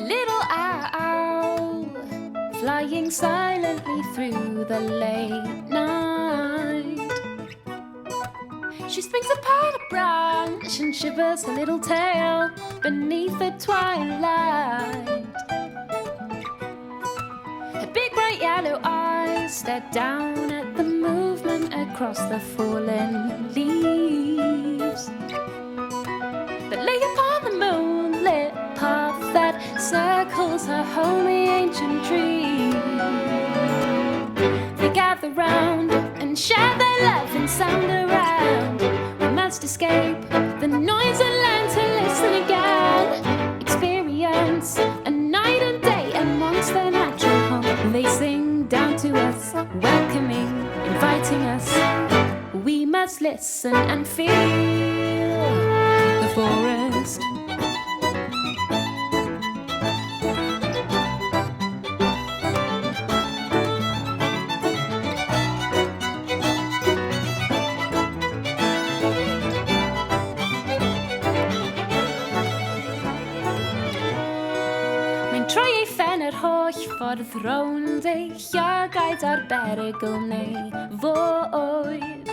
little owl flying silently through the late night. She springs upon a branch and shivers her little tail beneath the twilight. Her big bright yellow eyes stare down at the movement across the fallen leaves that lay upon the moonlit path that circles her homely ancient tree. They gather round and share their love and sound around. We must escape the noise and learn to listen again. Experience a night and day amongst their natural home. They sing down to us, welcoming, inviting us. We must listen and feel the forest. Ffordd rownd ei llygaid ar berygl neu fwyd.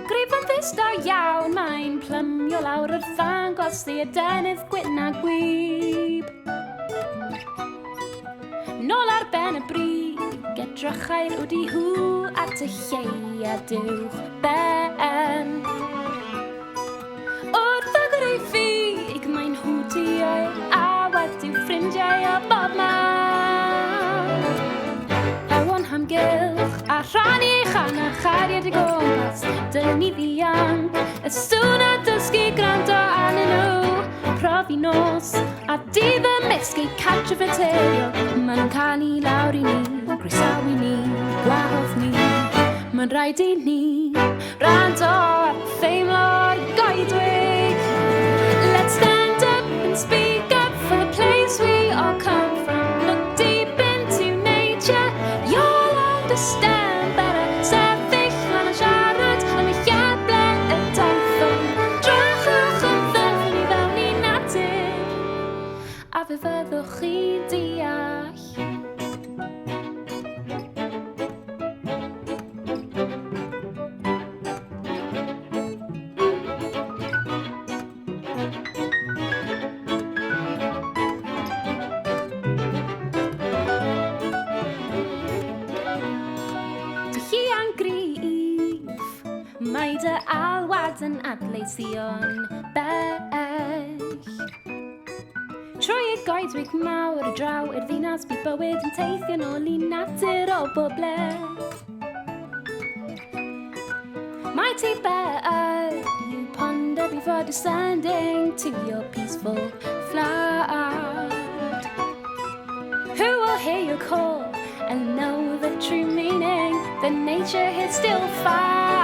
Grifon ddistaw iawn, mae'n plymio lawr yr ddangoslu y denydd gwyn a gwyb. Nôl ar ben y brig, edrychai'r wdi hw at y lleiad uwch ben. Wrth agor ei ffig, mae'n hwtio'i awed i'w ffrindiau o bob man. Ewon hamgylch a rhannu chan a chariad y gwmpas, dyn ni ddian, y sŵn a dysgu gwrando arnyn nhw. Profi nos a dydd y misg eu cadw fyterio, maen nhw'n canu lawr i ni, groesawu ni, gwahodd ni. Mae'n rhaid i ni rando a theimlo'r goedwig. Let's stand up and speak up for the place we all come from. Look deep into nature, you'll understand better. Sefyll lan y siarad am y llable y daethon. Drachwch yn ddyfn i fewn i natur, a fe fyddwch chi deall. Mae dy alwad yn adleision bell. Trwy y goedwig mawr draw i'r ddinas bydd bywyd yn teithio nôl i natur o bobleth. Mighty bird, you ponder before descending to your peaceful flight. Who will hear your call and know the true meaning that nature is still fine?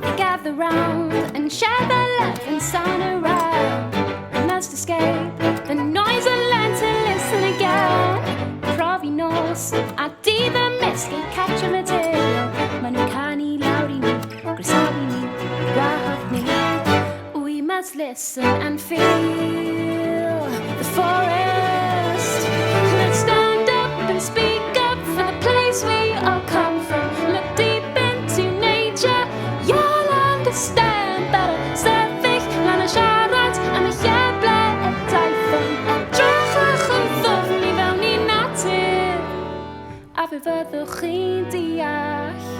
They gather round and share their love and sound around. We must escape the noise and learn to listen again. Profi nos a dydd y misg eu cadw fyterio, maen nhw'n canu lawr i ni, groesawu ni, gwahodd ni. We must listen and feel the forest. Let's stand up and speak up for the place we all come from. Look deep into nature, you'll understand better. Sefyll lan y siarad am y llable y daethon. Drachwch yn ddwfn i fewn i natur, a fe fyddwch chi'n deall.